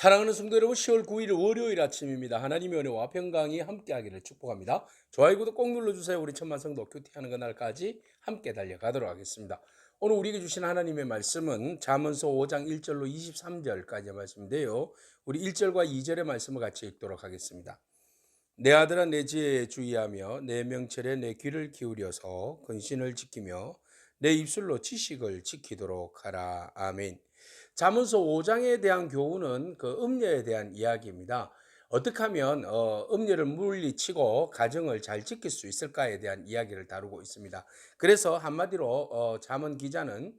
사랑하는 성도 여러분, 10월 9일 월요일 아침입니다. 하나님의 은혜와 평강이 함께하기를 축복합니다. 좋아요, 구독 꼭 눌러주세요. 우리 천만 성도 큐티하는 그날까지 함께 달려가도록 하겠습니다. 오늘 우리에게 주신 하나님의 말씀은 잠언서 5장 1절로 23절까지의 말씀인데요. 우리 1절과 2절의 말씀을 같이 읽도록 하겠습니다. 내 아들아, 내 지혜에 주의하며 내 명철에 내 귀를 기울여서 근신을 지키며 내 입술로 지식을 지키도록 하라. 아멘. 잠언서 5장에 대한 교훈은 그 음녀에 대한 이야기입니다. 어떻게 하면 음녀를 물리치고 가정을 잘 지킬 수 있을까에 대한 이야기를 다루고 있습니다. 그래서 한마디로 잠언 기자는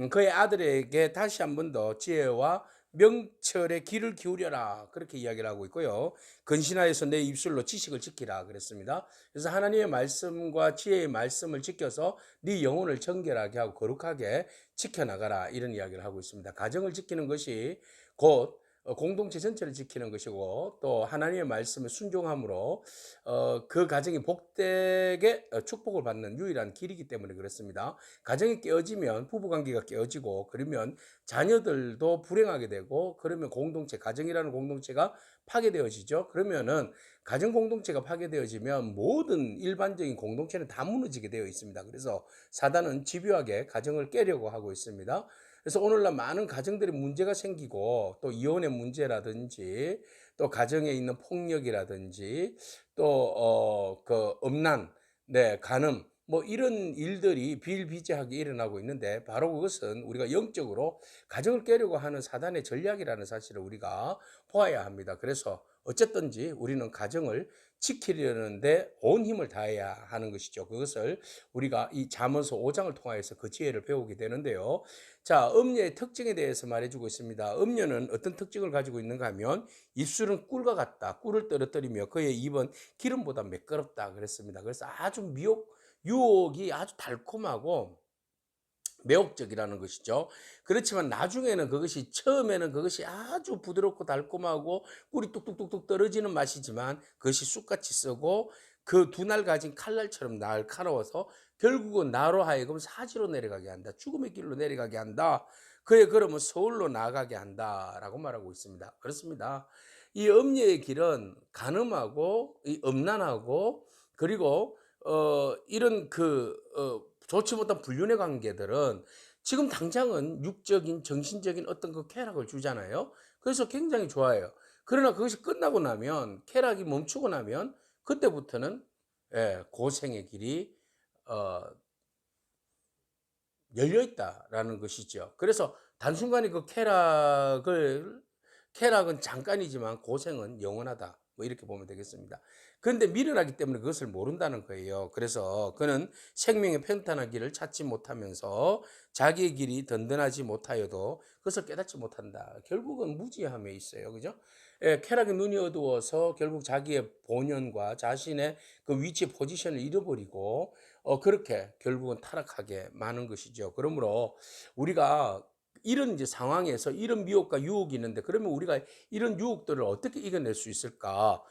그의 아들에게 다시 한 번 더 지혜와 명철에 귀를 기울여라, 그렇게 이야기를 하고 있고요. 근신하여서 내 입술로 지식을 지키라 그랬습니다. 그래서 하나님의 말씀과 지혜의 말씀을 지켜서 네 영혼을 정결하게 하고 거룩하게 지켜나가라, 이런 이야기를 하고 있습니다. 가정을 지키는 것이 곧 공동체 전체를 지키는 것이고, 또 하나님의 말씀에 순종함으로 그 가정이 복되게 축복을 받는 유일한 길이기 때문에 그렇습니다. 가정이 깨어지면 부부관계가 깨어지고, 그러면 자녀들도 불행하게 되고, 그러면 공동체, 가정이라는 공동체가 파괴되어지죠. 그러면은 가정 공동체가 파괴되어지면 모든 일반적인 공동체는 다 무너지게 되어 있습니다. 그래서 사단은 집요하게 가정을 깨려고 하고 있습니다. 그래서 오늘날 많은 가정들이 문제가 생기고, 또 이혼의 문제라든지, 또 가정에 있는 폭력이라든지, 또 그 음란, 네, 간음, 뭐 이런 일들이 비일비재하게 일어나고 있는데, 바로 그것은 우리가 영적으로 가정을 깨려고 하는 사단의 전략이라는 사실을 우리가 보아야 합니다. 그래서 어쨌든지 우리는 가정을 지키려는데 온 힘을 다해야 하는 것이죠. 그것을 우리가 이 잠언서 5장을 통하여서 그 지혜를 배우게 되는데요. 자, 음녀의 특징에 대해서 말해주고 있습니다. 음녀는 어떤 특징을 가지고 있는가 하면, 입술은 꿀과 같다. 꿀을 떨어뜨리며 그의 입은 기름보다 매끄럽다 그랬습니다. 그래서 아주 유혹이 아주 달콤하고 매혹적이라는 것이죠. 그렇지만 나중에는 그것이, 처음에는 그것이 아주 부드럽고 달콤하고 꿀이 뚝뚝뚝뚝 떨어지는 맛이지만, 그것이 쑥같이 쓰고 그 두 날 가진 칼날처럼 날카로워서 결국은 나로 하여금 사지로 내려가게 한다. 죽음의 길로 내려가게 한다. 그의 걸음은 서울로 나아가게 한다라고 말하고 있습니다. 그렇습니다. 이 음녀의 길은 간음하고 이 음란하고, 그리고 이런 좋지 못한 불륜의 관계들은 지금 당장은 육적인 정신적인 어떤 그 쾌락을 주잖아요. 그래서 굉장히 좋아해요. 그러나 그것이 끝나고 나면, 쾌락이 멈추고 나면 그때부터는 고생의 길이 어, 열려 있다라는 것이죠. 그래서 단순간에 그 쾌락은 잠깐이지만 고생은 영원하다, 뭐 이렇게 보면 되겠습니다. 그런데 미련하기 때문에 그것을 모른다는 거예요. 그래서 그는 생명의 평탄한 길을 찾지 못하면서 자기의 길이 든든하지 못하여도 그것을 깨닫지 못한다. 결국은 무지함에 있어요. 그죠? 쾌락의 눈이 어두워서 결국 자기의 본연과 자신의 그 위치 포지션을 잃어버리고 그렇게 결국은 타락하게 마는 것이죠. 그러므로 우리가 이런 이제 상황에서 이런 미혹과 유혹이 있는데, 그러면 우리가 이런 유혹들을 어떻게 이겨낼 수 있을까?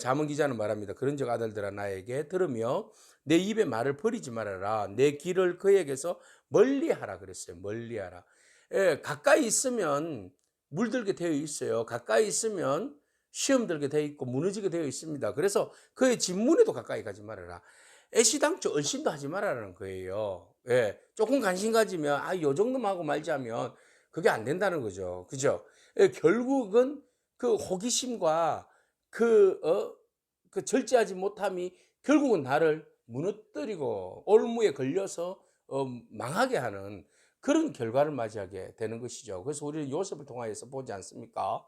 잠언 기자는 말합니다. 그런즉 아들들아, 나에게 들으며 내 입의 말을 버리지 말아라. 내 길을 그에게서 멀리하라 그랬어요. 멀리하라. 가까이 있으면 물들게 되어 있어요. 가까이 있으면 시험 들게 되어 있고 무너지게 되어 있습니다. 그래서 그의 진문에도 가까이 가지 말아라. 애시당초 얼씬도 하지 말라는 거예요. 조금 관심 가지면 요 정도만 하고 말자면 그게 안 된다는 거죠. 그죠? 결국은 그 호기심과 그 절제하지 못함이 결국은 나를 무너뜨리고 올무에 걸려서 망하게 하는 그런 결과를 맞이하게 되는 것이죠. 그래서 우리는 요셉을 통하여서 보지 않습니까?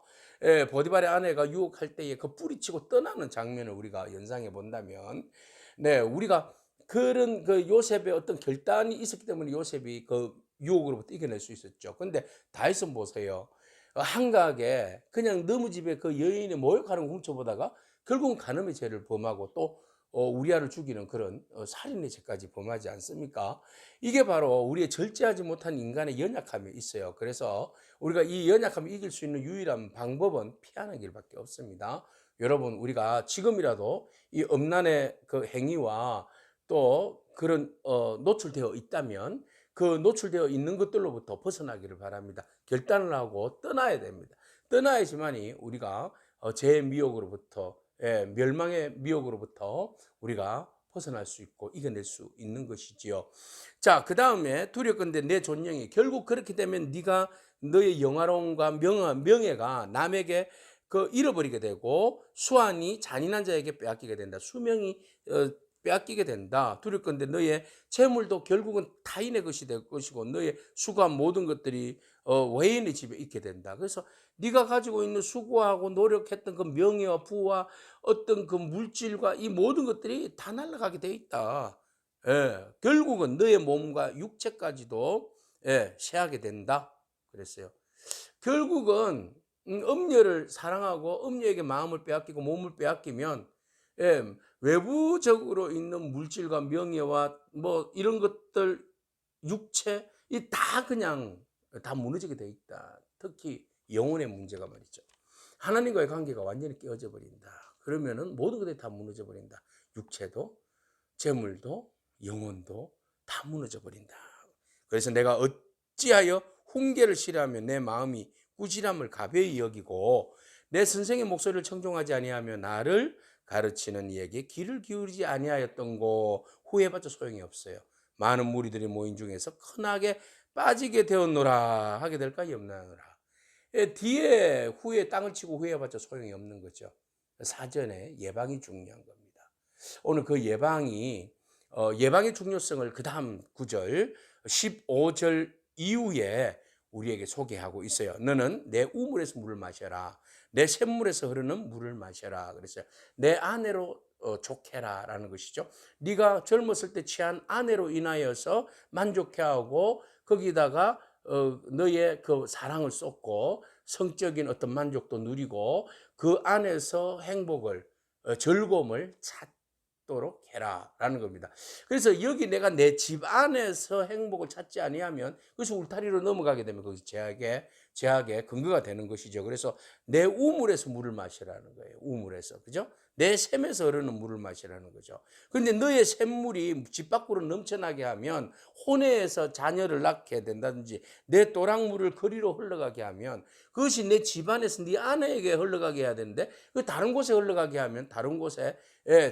보디발의 아내가 유혹할 때에 그 뿌리치고 떠나는 장면을 우리가 연상해 본다면, 네, 우리가 그런 그 요셉의 어떤 결단이 있었기 때문에 요셉이 그 유혹으로부터 이겨낼 수 있었죠. 근데 다윗은 보세요. 한가하게 그냥 너무 집에 그 여인의 모욕하는 거 훔쳐보다가 결국은 간음의 죄를 범하고, 또 우리아를 죽이는 그런 살인의 죄까지 범하지 않습니까? 이게 바로 우리의 절제하지 못한 인간의 연약함이 있어요. 그래서 우리가 이 연약함을 이길 수 있는 유일한 방법은 피하는 길밖에 없습니다. 여러분, 우리가 지금이라도 이 음란의 그 행위와 또 그런 노출되어 있다면, 그 노출되어 있는 것들로부터 벗어나기를 바랍니다. 결단을 하고 떠나야 됩니다. 떠나야지만이 우리가 죄의 미혹으로부터, 멸망의 미혹으로부터 우리가 벗어날 수 있고 이겨낼 수 있는 것이지요. 자, 그 다음에 두렵건대 내 존영이, 결국 그렇게 되면 네가 너의 영화로움과 명예가 남에게 잃어버리게 되고 수완이 잔인한 자에게 빼앗기게 된다. 수명이 빼앗기게 된다. 두렵건대 너의 재물도 결국은 타인의 것이 될 것이고 너의 수고한 모든 것들이 외인의 집에 있게 된다. 그래서 네가 가지고 있는 수고하고 노력했던 그 명예와 부와 어떤 그 물질과 이 모든 것들이 다 날아가게 돼 있다. 결국은 너의 몸과 육체까지도 쇠하게 된다. 그랬어요. 결국은 음녀를 사랑하고 음녀에게 마음을 빼앗기고 몸을 빼앗기면 외부적으로 있는 물질과 명예와 뭐 이런 것들, 육체 이 다 그냥 다 무너지게 돼 있다. 특히 영혼의 문제가 말이죠. 하나님과의 관계가 완전히 깨어져 버린다. 그러면은 모든 것들이 다 무너져 버린다. 육체도, 재물도, 영혼도 다 무너져 버린다. 그래서 내가 어찌하여 훈계를 싫어하며 내 마음이 꾸지람을 가벼이 여기고 내 선생의 목소리를 청종하지 아니하며 나를 가르치는 이에게 귀를 기울이지 아니하였던고. 후회해봤자 소용이 없어요. 많은 무리들이 모인 중에서 큰하게 빠지게 되었노라. 하게 될까 없나노라. 뒤에 후에 땅을 치고 후회해봤자 소용이 없는 거죠. 사전에 예방이 중요한 겁니다. 오늘 그 예방의 중요성을 그 다음 9절 15절 이후에 우리에게 소개하고 있어요. 너는 내 우물에서 물을 마셔라. 내 샘물에서 흐르는 물을 마셔라. 그랬어요. 내 아내로 족해라 라는 것이죠. 네가 젊었을 때 취한 아내로 인하여서 만족해하고 거기다가 너의 그 사랑을 쏟고 성적인 어떤 만족도 누리고 그 안에서 행복을 즐거움을 찾도록 해라라는 겁니다. 그래서 여기 내가 내 집 안에서 행복을 찾지 아니하면 그것이 울타리로 넘어가게 되면 그것이 제약의 근거가 되는 것이죠. 그래서 내 우물에서 물을 마시라는 거예요. 우물에서. 그죠? 내 샘에서 흐르는 물을 마시라는 거죠. 그런데 너의 샘물이 집 밖으로 넘쳐나게 하면 혼외에서 자녀를 낳게 된다든지 내 또랑물을 거리로 흘러가게 하면 그것이 내 집안에서 네 아내에게 흘러가게 해야 되는데 그 다른 곳에 흘러가게 하면 다른 곳에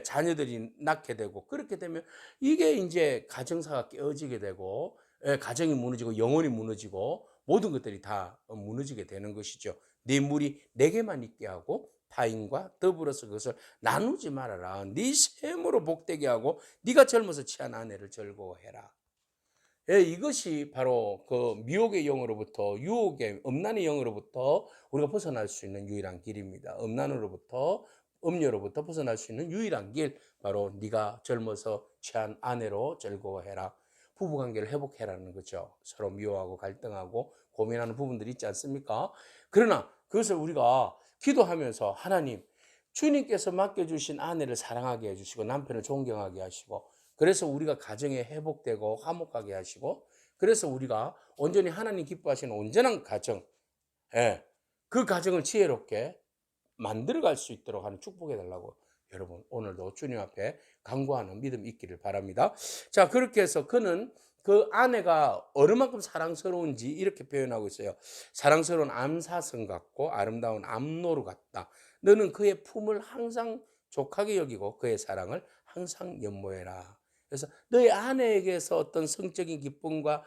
자녀들이 낳게 되고 그렇게 되면 이게 이제 가정사가 깨어지게 되고 가정이 무너지고 영혼이 무너지고 모든 것들이 다 무너지게 되는 것이죠. 네 물이 내게만 있게 하고 타인과 더불어서 그것을 나누지 말아라. 네 샘으로 복되게 하고 네가 젊어서 취한 아내를 즐거워해라. 이것이 바로 그 미혹의 영으로부터 유혹의 음란의 영으로부터 우리가 벗어날 수 있는 유일한 길입니다. 음란으로부터 음료로부터 벗어날 수 있는 유일한 길, 바로 네가 젊어서 취한 아내로 즐거워해라. 부부관계를 회복해라는 거죠. 서로 미워하고 갈등하고 고민하는 부분들이 있지 않습니까? 그러나 그것을 우리가 기도하면서 하나님, 주님께서 맡겨주신 아내를 사랑하게 해주시고 남편을 존경하게 하시고 그래서 우리가 가정에 회복되고 화목하게 하시고 그래서 우리가 온전히 하나님 기뻐하시는 온전한 가정, 그 가정을 지혜롭게 만들어갈 수 있도록 하는 축복해달라고 여러분 오늘도 주님 앞에 간구하는 믿음이 있기를 바랍니다. 자, 그렇게 해서 그는 그 아내가 얼마만큼 사랑스러운지 이렇게 표현하고 있어요. 사랑스러운 암사성 같고 아름다운 암노루 같다. 너는 그의 품을 항상 족하게 여기고 그의 사랑을 항상 연모해라. 그래서 너의 아내에게서 어떤 성적인 기쁨과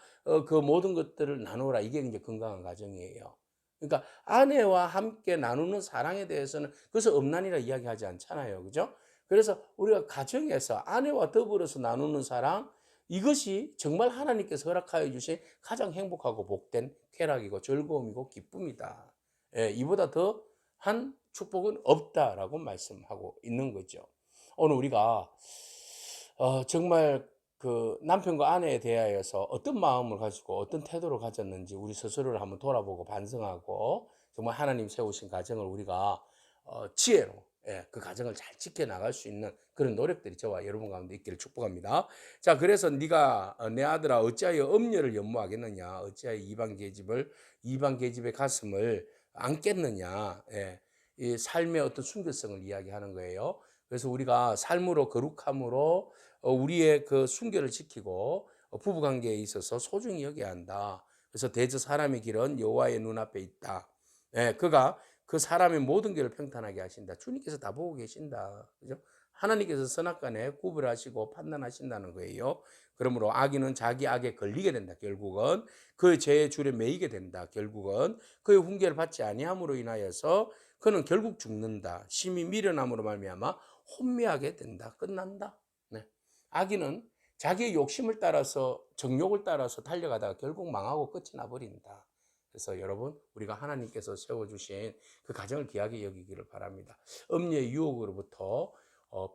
그 모든 것들을 나누라. 이게 이제 건강한 가정이에요. 그러니까 아내와 함께 나누는 사랑에 대해서는 그래서 음란이라 이야기하지 않잖아요. 그죠? 그래서 우리가 가정에서 아내와 더불어서 나누는 사랑, 이것이 정말 하나님께서 허락하여 주신 가장 행복하고 복된 쾌락이고 즐거움이고 기쁨이다. 이보다 더한 축복은 없다라고 말씀하고 있는 거죠. 오늘 우리가 정말 그 남편과 아내에 대하여서 어떤 마음을 가지고 어떤 태도를 가졌는지 우리 스스로를 한번 돌아보고 반성하고 정말 하나님 세우신 가정을 우리가 지혜로 그 가정을 잘 지켜나갈 수 있는 그런 노력들이 저와 여러분 가운데 있기를 축복합니다. 자, 그래서 네가 내 아들아 어찌하여 음녀를 연모하겠느냐, 어찌하여 이방 계집의 가슴을 안겠느냐. 이 삶의 어떤 순결성을 이야기하는 거예요. 그래서 우리가 삶으로 거룩함으로 우리의 그 순결을 지키고 부부관계에 있어서 소중히 여겨야 한다. 그래서 대저 사람의 길은 여호와의 눈앞에 있다. 예, 그가 그 사람의 모든 길을 평탄하게 하신다. 주님께서 다 보고 계신다. 그죠? 하나님께서 선악간에 구별하시고 판단하신다는 거예요. 그러므로 악인은 자기 악에 걸리게 된다. 결국은 그의 죄의 줄에 매이게 된다. 결국은 그의 훈계를 받지 아니함으로 인하여서 그는 결국 죽는다. 심히 미련함으로 말미암아 혼미하게 된다. 끝난다. 네. 악인은 자기의 욕심을 따라서 정욕을 따라서 달려가다가 결국 망하고 끝이 나버린다. 그래서 여러분, 우리가 하나님께서 세워주신 그 가정을 귀하게 여기기를 바랍니다. 음녀의 유혹으로부터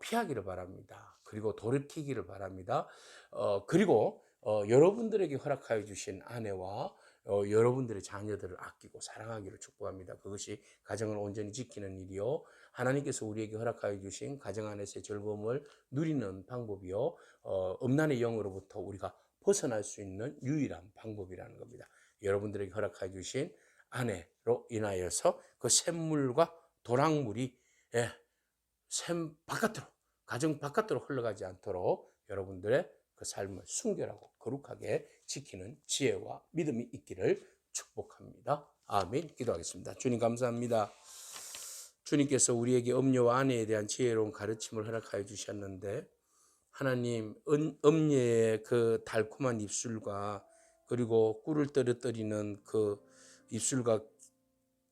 피하기를 바랍니다. 그리고 돌이키기를 바랍니다. 그리고 여러분들에게 허락하여 주신 아내와 여러분들의 자녀들을 아끼고 사랑하기를 축복합니다. 그것이 가정을 온전히 지키는 일이요. 하나님께서 우리에게 허락하여 주신 가정 안에서의 즐거움을 누리는 방법이요. 음란의 영으로부터 우리가 벗어날 수 있는 유일한 방법이라는 겁니다. 여러분들에게 허락해 주신 아내로 인하여서 그 샘물과 도랑물이 샘 바깥으로, 가정 바깥으로 흘러가지 않도록 여러분들의 그 삶을 순결하고 거룩하게 지키는 지혜와 믿음이 있기를 축복합니다. 아멘. 기도하겠습니다. 주님 감사합니다. 주님께서 우리에게 음녀와 아내에 대한 지혜로운 가르침을 허락하여 주셨는데 하나님, 음녀의 그 달콤한 입술과 그리고 꿀을 떨어뜨리는 그 입술과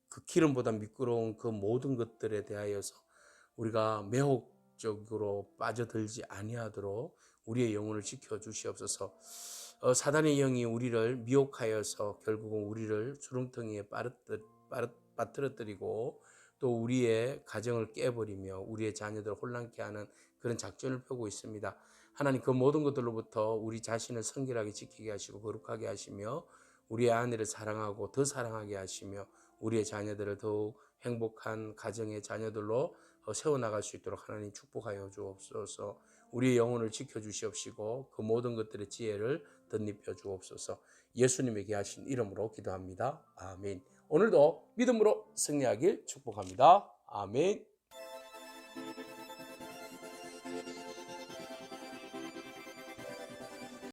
그 기름보다 미끄러운 그 모든 것들에 대하여서 우리가 매혹적으로 빠져들지 아니하도록 우리의 영혼을 지켜 주시옵소서. 사단의 영이 우리를 미혹하여서 결국은 우리를 주름텅이에 빠뜨려뜨리고 또 우리의 가정을 깨버리며 우리의 자녀들을 혼란케 하는 그런 작전을 펴고 있습니다. 하나님, 그 모든 것들로부터 우리 자신을 성결하게 지키게 하시고 거룩하게 하시며 우리의 아내를 사랑하고 더 사랑하게 하시며 우리의 자녀들을 더욱 행복한 가정의 자녀들로 세워나갈 수 있도록 하나님 축복하여 주옵소서. 우리의 영혼을 지켜주시옵시고 그 모든 것들의 지혜를 덧입혀 주옵소서. 예수님에게 하신 이름으로 기도합니다. 아멘. 오늘도 믿음으로 승리하길 축복합니다. 아멘.